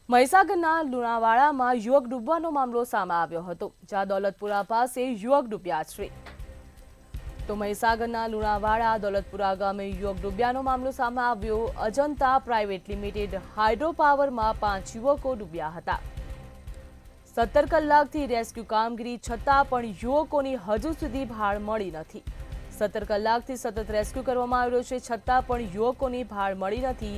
મહીસાગરના લુણાવાડામાં યુવક ડૂબવાનો મામલો સામે આવ્યો હતો, જ્યાં દોલતપુરા પાસે યુવક ડૂબ્યા છે. તો મહીસાગરના લુણાવાડા દોલતપુરા ગામે યુવક ડૂબ્યાનો મામલો સામે આવ્યો. અજંતા પ્રાઇવેટ લિમિટેડ હાઇડ્રો પાવરમાં 5 યુવકો ડૂબ્યા હતા. 17 કલાકથી રેસ્ક્યુ કામગીરી છતાં પણ યુવકોની હજુ સુધી ભાળ મળી નથી. 17 કલાકથી સતત રેસ્ક્યુ કરવામાં આવ્યો છે, છતાં પણ યુવકોની ભાળ મળી નથી.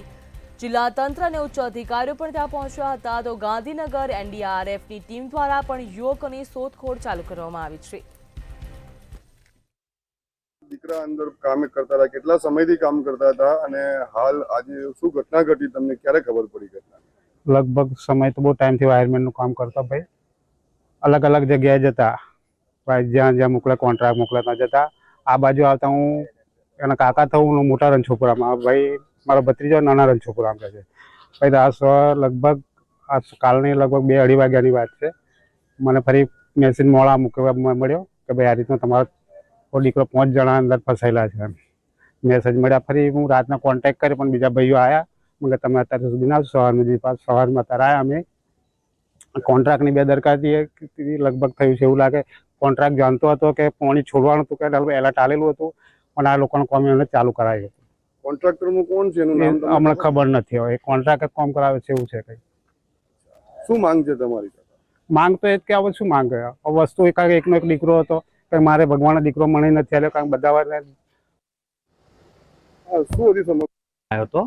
જિલ્લા તંત્ર અને ઉચ્ચ અધિકારીઓ પણ ત્યાં પહોંચ્યા હતા. તો ગાંધીનગર એનડીઆરએફની ટીમ દ્વારા પણ યુવકોની શોધખોળ ચાલુ કરવામાં આવી છે. દીકરા અંદર કામ કરતા હતા, કેટલા સમયથી કામ કરતા હતા અને હાલ આજે શું ઘટના ઘટી, તમને ક્યારે ખબર પડી ઘટના? લગભગ સમય તો બહુ ટાઈમથી વાયરમેનનું કામ કરતા ભાઈ. અલગ અલગ જગ્યાએ જતા ભાઈ, જ્યાં જ્યાં મોકલે કોન્ટ્રાક્ટ મોકલતા જતા. આ બાજુ આવતા હું એના કાકા થયું મોટા રણછોપરામાં, ભાઈ મારો ભત્રીજો નાના રણછોપરામાં રહે છે. ભાઈ લગભગ આ કાલની લગભગ 2-2:30 વાગ્યાની વાત છે. મને ફરી મેસેજ મોડા મૂકવા મળ્યો કે ભાઈ આ રીતનો તમારો દીકરો 5 જણા અંદર ફસાયેલા છે. મેસેજ મળ્યા. ફરી હું રાતના કોન્ટેક્ટ કર્યો, પણ બીજા ભાઈઓ આવ્યા. મગર તમે અત્યારે સુધી ના સવારમાં અત્યારે આવ્યા. અમે કોન્ટ્રાક્ટની બેદરકારી લગભગ થયું છે એવું લાગે. કોન્ટ્રાક્ટ જાણતો હતો કે પાણી છોડવાનું હતું, કે એલર્ટ આલેલું હતું, પણ આ લોકોનું કામ એમને ચાલુ કરાવ્યું હતું. કોન્ટ્રાક્ટરનું કોણ છે, એનું નામ અમને ખબર નથી. હવે કોન્ટ્રાક્ટ કામ કરાવે છે એવું છે. કઈ શું માંગ છે તમારી? માંગ તો એ જ કે હવે શું માંગ વસ્તુ એકનો એક દીકરો હતો, કે મારે ભગવાનનો દીકરો મળી નથી આવ્યો. કારણ બધા શું હતી સમસ્યા? આવ્યો હતો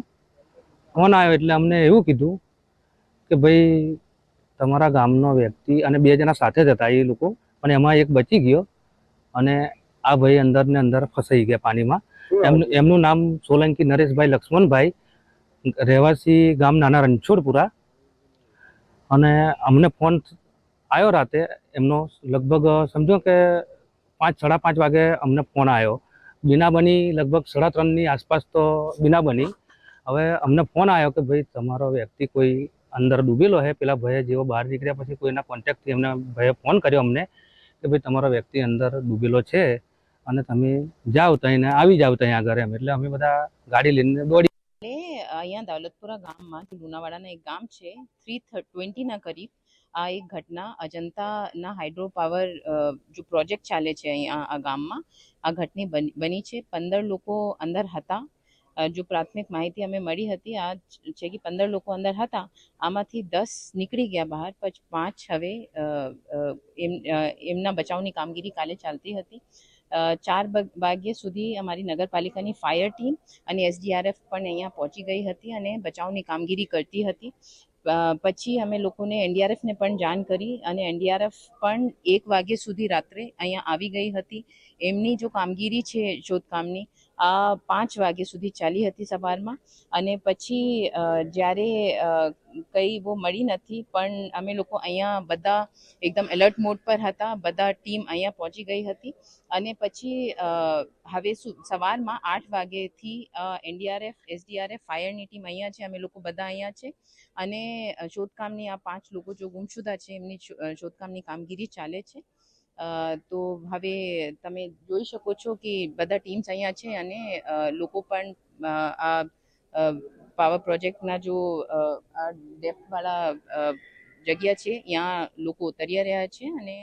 ફોન આવ્યો એટલે અમને એવું કીધું કે ભાઈ તમારા ગામનો વ્યક્તિ અને 2 જણા સાથે જ હતા એ લોકો, પણ એમાં એક બચી ગયો અને આ ભાઈ અંદર ને અંદર ફસાઈ ગયા પાણીમાં. એમનું નામ સોલંકી નરેશભાઈ લક્ષ્મણભાઈ, રહેવાસી ગામ નાના રણછોડપુરા. અને અમને ફોન આવ્યો રાતે એમનો, લગભગ સમજો કે 5-5:30 વાગે અમને ફોન આવ્યો. બીના બની લગભગ 3:30ની આસપાસ તો બીના બની. હવે અમને ફોન આવ્યો કે ભાઈ તમારો વ્યક્તિ કોઈ અંદર ડૂબેલો છે. પેલા ભાઈએ જેવો બહાર નીકળ્યા પછી કોઈના કોન્ટેક્ટથી એમને ભાઈએ ફોન કર્યો અમને કે ભાઈ તમારો વ્યક્તિ અંદર ડૂબેલો છે અને તમે જાઓ ત્યાં આવી જાઓ ત્યાં આગળ એમ. એટલે અમે બધા ગાડી લઈને દોડી. અહીંયા દौलतपुरा ગામમાં લુણાવાડાના એક ગામ છે 320ના કરીબ આ એક ઘટના અજંતાના હાઇડ્રો પાવર જો પ્રોજેક્ટ ચાલે છે અહીંયા આ ગામમાં આ ઘટના બની છે. 15 લોકો અંદર હતા. જો પ્રાથમિક માહિતી અમે મળી હતી આ છે કે 15 લોકો અંદર હતા. આમાંથી 10 નીકળી ગયા બહાર, પછી 5 હવે એમના બચાવની કામગીરી કાલે ચાલતી હતી. 4 વાગ્યા સુધી અમારી નગરપાલિકાની ફાયર ટીમ અને એસડીઆરએફ પણ અહીંયા પહોંચી ગઈ હતી અને બચાવની કામગીરી કરતી હતી. પછી અમે લોકોને એનડીઆરએફને પણ જાણ કરી અને એનડીઆરએફ પણ 1 વાગ્યા સુધી રાત્રે અહીંયા આવી ગઈ હતી. એમની જો કામગીરી છે શોધકામની આ 5 વાગ્યા સુધી ચાલી હતી સવારમાં. અને પછી જ્યારે કંઈ वो મળી નથી, પણ અમે લોકો અહીંયા બધા એકદમ એલર્ટ મોડ પર હતા. બધા ટીમ અહીંયા પહોંચી ગઈ હતી અને પછી હવે સવારમાં 8 વાગ્યાથી એનડીઆરએફ એસડીઆરએફ ફાયરની ટીમ અહીંયા છે. અમે લોકો બધા અહીંયા છે અને શોધકામની આ 5 લોકો જો ગુમશુદા છે એમની શોધકામની કામગીરી ચાલે છે. તો હવે તમે જોઈ શકો છો કે બધા ટીમ્સ અહીંયા છે અને લોકો પણ આ પાવર પ્રોજેક્ટના જો આ ડેપ્થવાળા જગ્યા છે ત્યાં લોકો ઉતરી રહ્યા છે અને